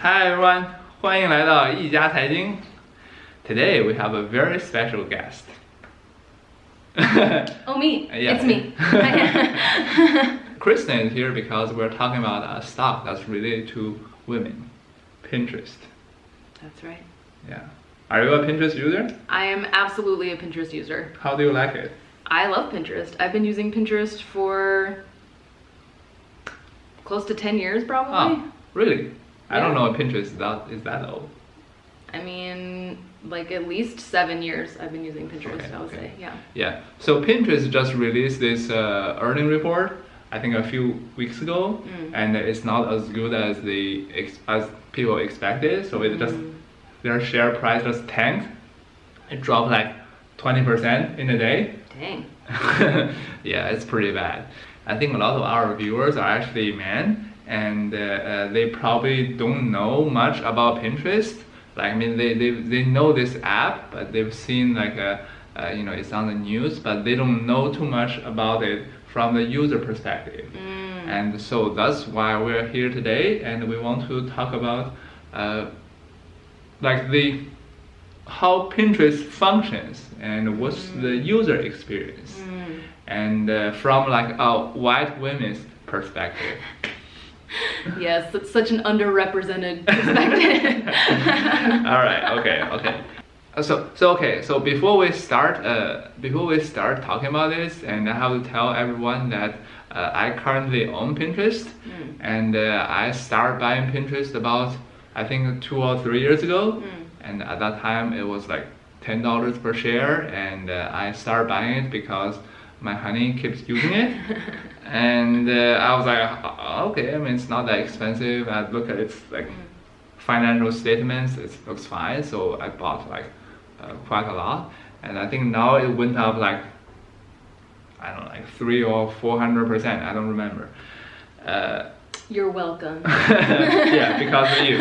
Hi everyone, 欢迎来到一家财经。Today we have a very special guest. Oh, me. Yeah. It's me. Kristen is here because we're talking about a stock that's related to women, Pinterest. That's right. Yeah. Are you a Pinterest user? I am absolutely a Pinterest user. How do you like it? I love Pinterest. I've been using Pinterest for close to 10 years probably. Oh, really? I don't Yeah. know if Pinterest is that old. I mean, like at least 7 years I've been using Pinterest, Okay, I would okay. say. Yeah. Yeah. So Pinterest just released this earning report, I think a few weeks ago, and it's not as good as as people expected. So it just their share price just tanked. It dropped like 20% in a day. Dang. Yeah, it's pretty bad. I think a lot of our viewers are actually men, and they probably don't know much about Pinterest. Like, I mean, they know this app, but they've seen like it's on the news, but they don't know too much about it from the user perspective. And so that's why we're here today, and we want to talk about how Pinterest functions and what's the user experience, and from like a white woman's perspective. Yes, it's such an underrepresented perspective. All right. Okay. So before we start talking about this, and I have to tell everyone that I currently own Pinterest, and I started buying Pinterest about, I think, 2 or 3 years ago, and at that time it was like $10 per share, and I started buying it because my honey keeps using it. And I was like, okay, I mean, it's not that expensive. I look at its like financial statements, it looks fine. So I bought like quite a lot, and I think now it went up like, I don't know, like 300 or 400%. I don't remember. You're welcome. Yeah, because of you.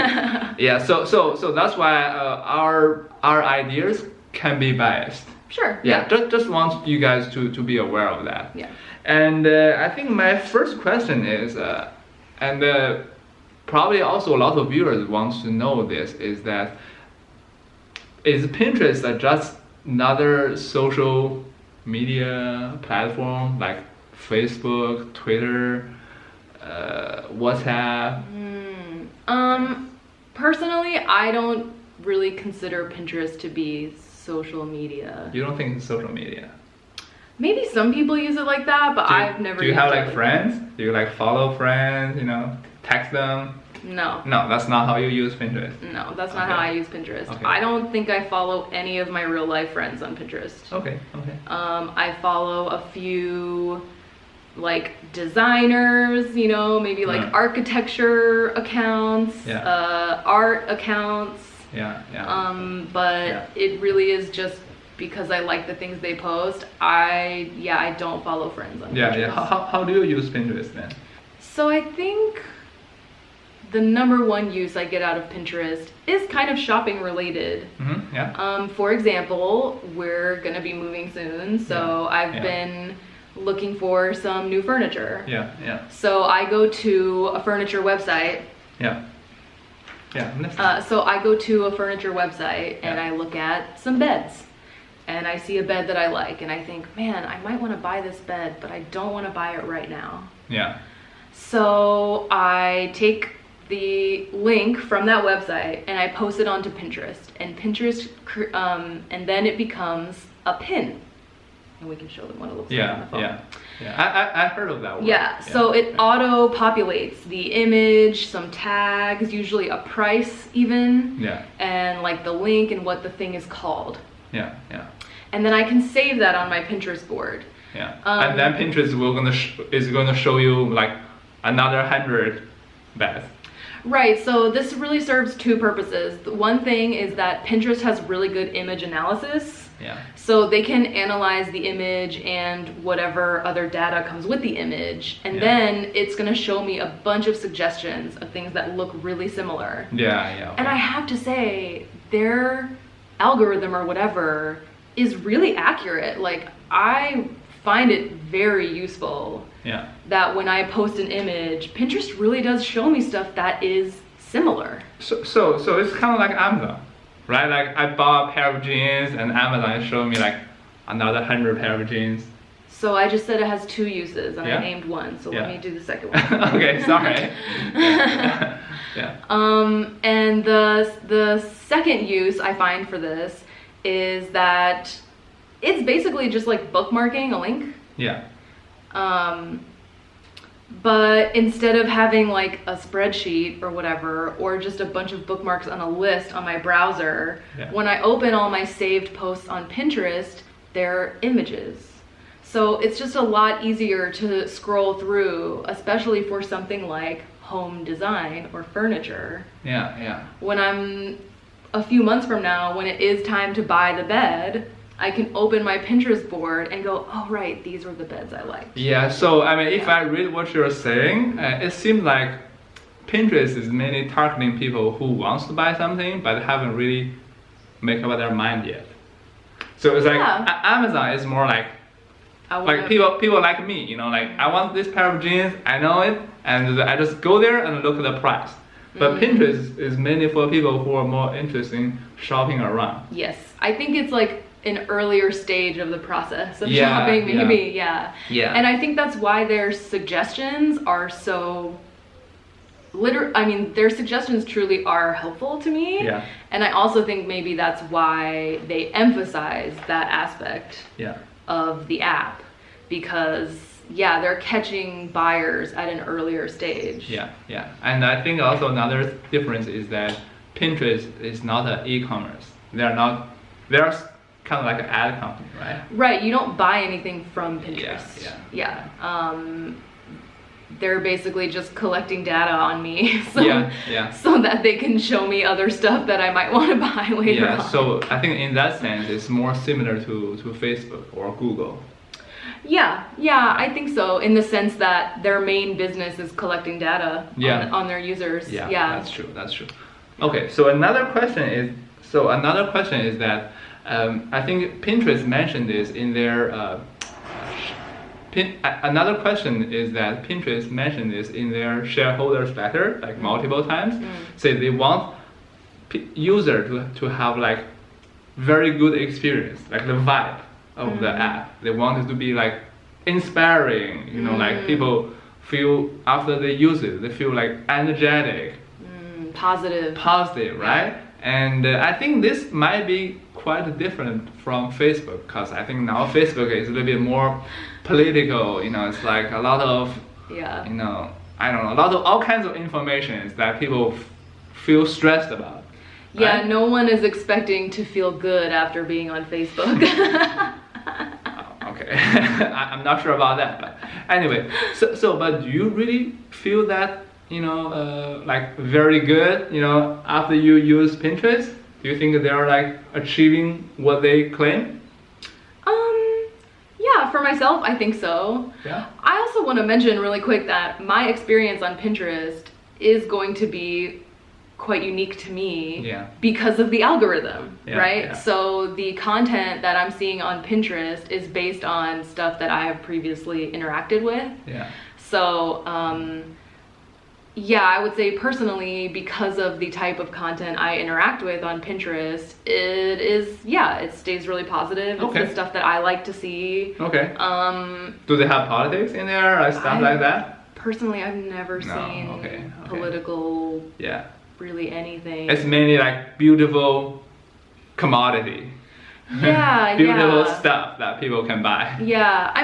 Yeah, so that's why our ideas can be biased. Sure. Yeah, just want you guys to be aware of that. Yeah. And I think my first question is, and probably also a lot of viewers want to know this, is that is Pinterest just another social media platform like Facebook, Twitter, WhatsApp? Personally, I don't really consider Pinterest to be social media. You don't think it's social media? Maybe some people use it like that, but I've never. Do you have used it like friends? Do you like follow friends? Text them? No. No, that's not how you use Pinterest. No, that's not how I use Pinterest. Okay. I don't think I follow any of my real life friends on Pinterest. Okay. I follow a few like designers, maybe like architecture accounts, art accounts. Yeah. But it really is just because I like the things they post. I don't follow friends on Pinterest. Yeah. How do you use Pinterest then? So I think the number one use I get out of Pinterest is kind of shopping related. Yeah. For example, we're gonna be moving soon, so I've been looking for some new furniture. Yeah. So I go to a furniture website. Yeah. So I go to a furniture website and I look at some beds, and I see a bed that I like, and I think, man, I might want to buy this bed, but I don't want to buy it right now. Yeah. So I take the link from that website and I post it onto Pinterest, and and then it becomes a pin, and we can show them what it looks like on the phone. Yeah. I heard of that word. Yeah, so it auto populates the image, some tags, usually a price even, and like the link and what the thing is called. Yeah. And then I can save that on my Pinterest board. Yeah. And then Pinterest is going to show you like another 100 beds. Right, so this really serves two purposes. The one thing is that Pinterest has really good image analysis. Yeah. So they can analyze the image and whatever other data comes with the image, and then it's gonna show me a bunch of suggestions of things that look really similar. Yeah. Okay. And I have to say, their algorithm or whatever is really accurate. Like, I find it very useful. Yeah. That when I post an image, Pinterest really does show me stuff that is similar. So it's kind of like Amazon, right? Like I bought a pair of jeans and Amazon showed me like another 100 pair of jeans. So I just said it has two uses, and Yeah. I named one. So Yeah. let me do the second one. Okay, sorry. Yeah. And the second use I find for this is that it's basically just like bookmarking a link. Yeah. But instead of having like a spreadsheet or whatever, or just a bunch of bookmarks on a list on my browser, Yeah. when I open all my saved posts on Pinterest, they're images. So it's just a lot easier to scroll through, especially for something like home design or furniture. Yeah. Yeah. When I'm a few months from now, when it is time to buy the bed, I can open my Pinterest board and go, oh right, these were the beds I liked. Yeah, so I mean, if I read what you're saying, it seems like Pinterest is mainly targeting people who wants to buy something but haven't really made up their mind yet. So it's like Yeah. Amazon is more like people like me, you know, like I want this pair of jeans, I know it, and I just go there and look at the price. But Pinterest is mainly for people who are more interested in shopping around. Yes, I think it's like an earlier stage of the process of Yeah, shopping, yeah. maybe, yeah. Yeah. And I think that's why their suggestions are so their suggestions truly are helpful to me. Yeah. And I also think maybe that's why they emphasize that aspect Yeah. of the app, because yeah, they're catching buyers at an earlier stage. Yeah, yeah. And I think also another difference is that Pinterest is not an e-commerce. They're kind of like an ad company, right? Right, you don't buy anything from Pinterest. Yeah. They're basically just collecting data on me so, Yeah. so that they can show me other stuff that I might want to buy later on. So I think in that sense it's more similar to Facebook or Google. Yeah, I think so, in the sense that their main business is collecting data on their users. Yeah, that's true. Okay, so another question is that I think Pinterest mentioned this in their another question is that Pinterest mentioned this in their shareholders letter like multiple times. Say they want user to have like very good experience, like the vibe of the app. They want it to be like inspiring, you know, like people feel after they use it, they feel like energetic, positive, right? And I think this might be quite different from Facebook, because I think now Facebook is a little bit more political, you know, it's like a lot of, you know, I don't know, a lot of all kinds of information that people feel stressed about. Yeah, right? No one is expecting to feel good after being on Facebook. Okay, I'm not sure about that, but anyway, but do you really feel that, you know, like very good, you know, after you use Pinterest? Do you think they're like achieving what they claim? Yeah, for myself, I think so. Yeah. I also want to mention really quick that my experience on Pinterest is going to be quite unique to me because of the algorithm, right? Yeah. So the content that I'm seeing on Pinterest is based on stuff that I have previously interacted with. Yeah. So, I would say personally, because of the type of content I interact with on Pinterest, it stays really positive. It's the stuff that I like to see. Okay. Do they have politics in there or stuff like that? Personally, I've never seen political. Yeah. Really anything. It's mainly like beautiful commodity. Yeah, beautiful stuff that people can buy. Yeah, I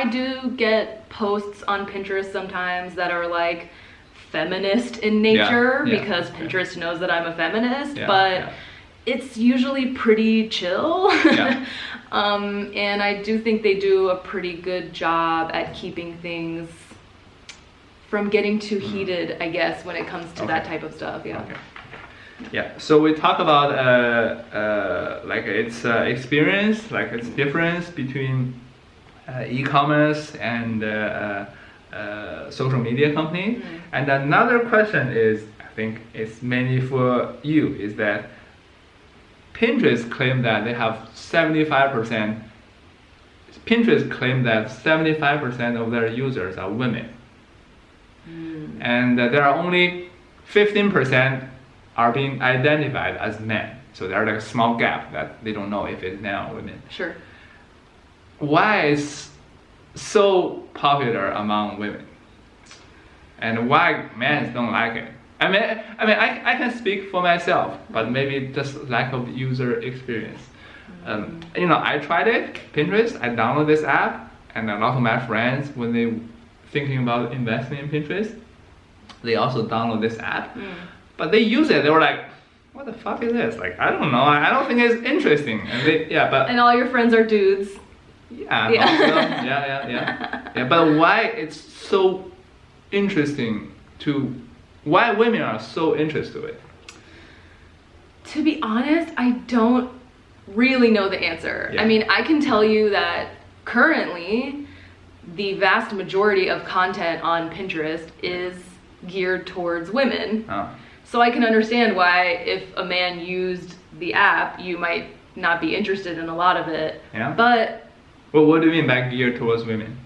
do get posts on Pinterest sometimes that are like feminist in nature because Pinterest knows that I'm a feminist, but it's usually pretty chill. And I do think they do a pretty good job at keeping things from getting too heated, I guess, when it comes to that type of stuff. Yeah, so we talk about like its experience, like its difference between e-commerce and social media company. And another question is, I think it's mainly for you, is that Pinterest claim that they have 75%. Pinterest claim that 75% of their users are women. And there are only 15% are being identified as men. So there's like a small gap that they don't know if it's men or women. Sure. Why is so popular among women? And why men don't like it? I can speak for myself, but maybe just lack of user experience. I tried it, Pinterest. I downloaded this app, and a lot of my friends, when they thinking about investing in Pinterest, they also download this app. But they use it. They were like, "What the fuck is this? Like, I don't know. I don't think it's interesting." And all your friends are dudes. Yeah. Yeah. But why it's so interesting why women are so interested in it? To be honest, I don't really know the answer. Yeah. I mean, I can tell you that currently the vast majority of content on Pinterest is geared towards women. Oh. So I can understand why if a man used the app, you might not be interested in a lot of it. Yeah. But Well, what do you mean by geared towards women?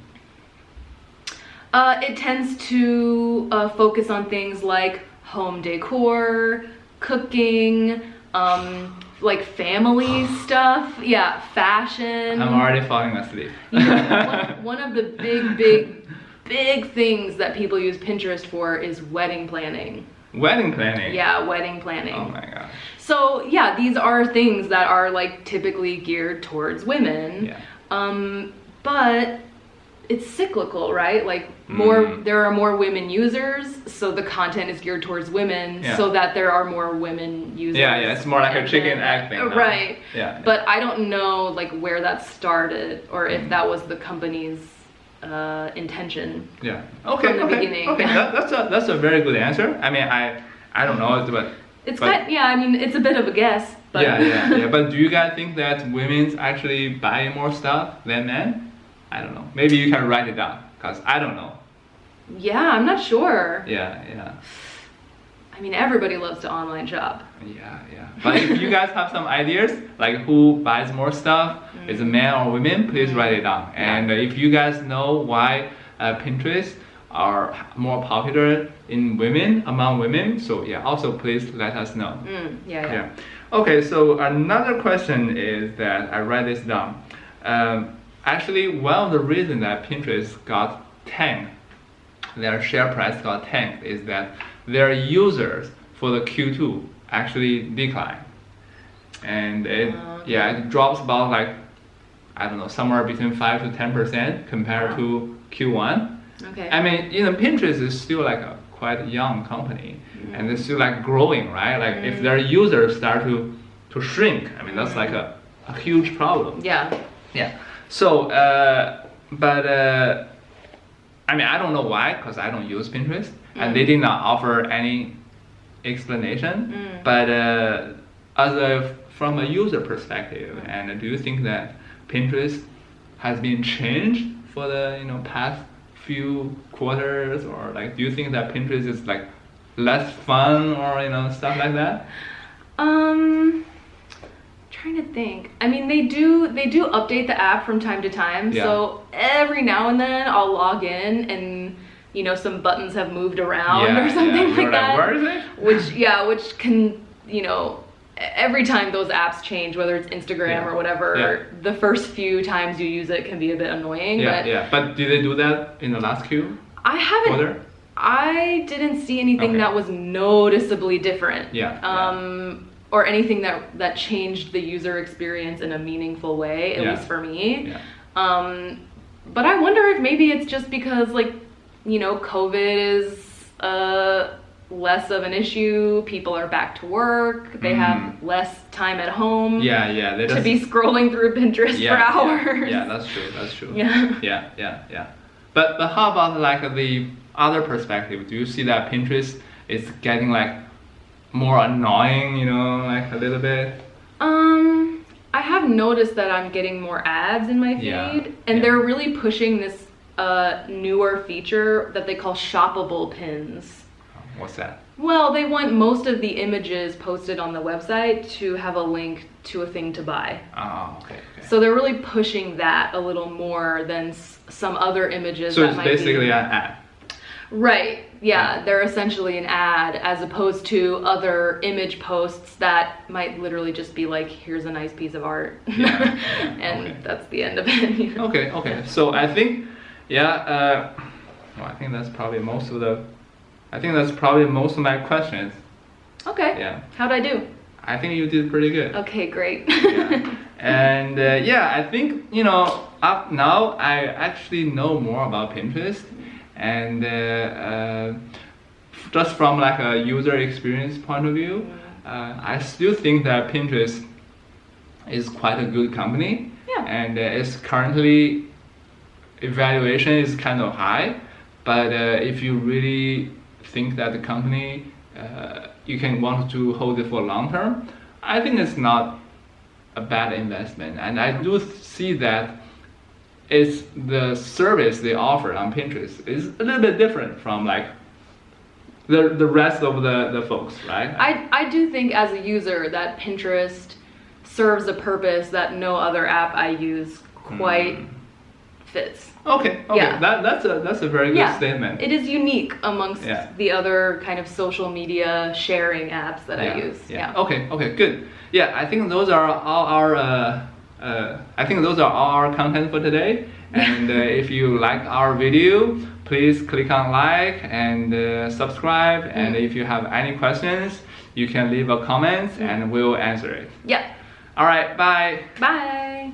It tends to focus on things like home decor, cooking, like family stuff, fashion. I'm already falling asleep. One of the big things that people use Pinterest for is wedding planning. Wedding planning? Yeah, wedding planning. Oh my gosh. So yeah, these are things that are like typically geared towards women. Yeah. But it's cyclical, right? Like there are more women users, so the content is geared towards women, so that there are more women users. Yeah, it's more like a chicken egg thing. Right. Yeah. But I don't know like where that started or if that was the company's intention. Yeah. Okay. From the beginning. Okay. That's a very good answer. I mean, I don't know, but it's it's a bit of a guess. But yeah. But do you guys think that women actually buy more stuff than men? I don't know. Maybe you can write it down, because I don't know. Yeah, I'm not sure. Yeah. I mean, everybody loves to online shop. Yeah. But if you guys have some ideas, like who buys more stuff, is it men or women, please write it down. And if you guys know why Pinterest are more popular among women, so also please let us know. Yeah. Okay, so another question is that I write this down. Actually, one of the reasons that Pinterest got tanked, their share price got tanked, is that their users for the Q2 actually decline. And it drops about like, I don't know, somewhere between 5 to 10% compared to Q1. Okay. I mean, Pinterest is still like a quite young company, and it's still like growing, right? Like if their users start to shrink, I mean, that's like a huge problem. Yeah. So, I mean, I don't know why, because I don't use Pinterest, and they did not offer any explanation. But from a user perspective, and do you think that Pinterest has been changed for the past few quarters, or like, do you think that Pinterest is like less fun, or stuff like that? Trying to think. I mean, they do update the app from time to time. Yeah. So every now and then I'll log in and some buttons have moved around or something like that. Where is it? Which can every time those apps change, whether it's Instagram or whatever, the first few times you use it can be a bit annoying. But did they do that in the last Q? I haven't. Quarter? I didn't see anything that was noticeably different. Or anything that changed the user experience in a meaningful way, at least for me. But I wonder if maybe it's just because COVID is less of an issue. People are back to work. They have less time at home. To be scrolling through Pinterest for hours. Yeah, that's true. Yeah. But how about like the other perspective? Do you see that Pinterest is getting like more annoying, like a little bit? I have noticed that I'm getting more ads in my feed, and they're really pushing this newer feature that they call shoppable pins. What's that? Well, they want most of the images posted on the website to have a link to a thing to buy. Oh, okay. So they're really pushing that a little more than some other images. So it's basically an ad. Right. Yeah, they're essentially an ad as opposed to other image posts that might literally just be like, here's a nice piece of art. Yeah, and that's the end of it. You know? Okay. So I think, well, I think that's probably most of my questions. Okay. Yeah. How'd I do? I think you did pretty good. Okay, great. Yeah. And I think, up now I actually know more about Pinterest, and just from like a user experience point of view, I still think that Pinterest is quite a good company. Yeah. And its currently evaluation is kind of high, but if you really think that the company you can want to hold it for long term, I think it's not a bad investment. And I do see that it's the service they offer on Pinterest is a little bit different from like the rest of the folks, right? I do think as a user that Pinterest serves a purpose that no other app I use quite fits. Okay. Yeah. That's a very good statement. It is unique amongst the other kind of social media sharing apps that I use. Yeah. Okay, good. Yeah, I think those are all our content for today. And if you like our video, please click on like and subscribe. And if you have any questions, you can leave a comment and we'll answer it. Yeah. All right, bye. Bye.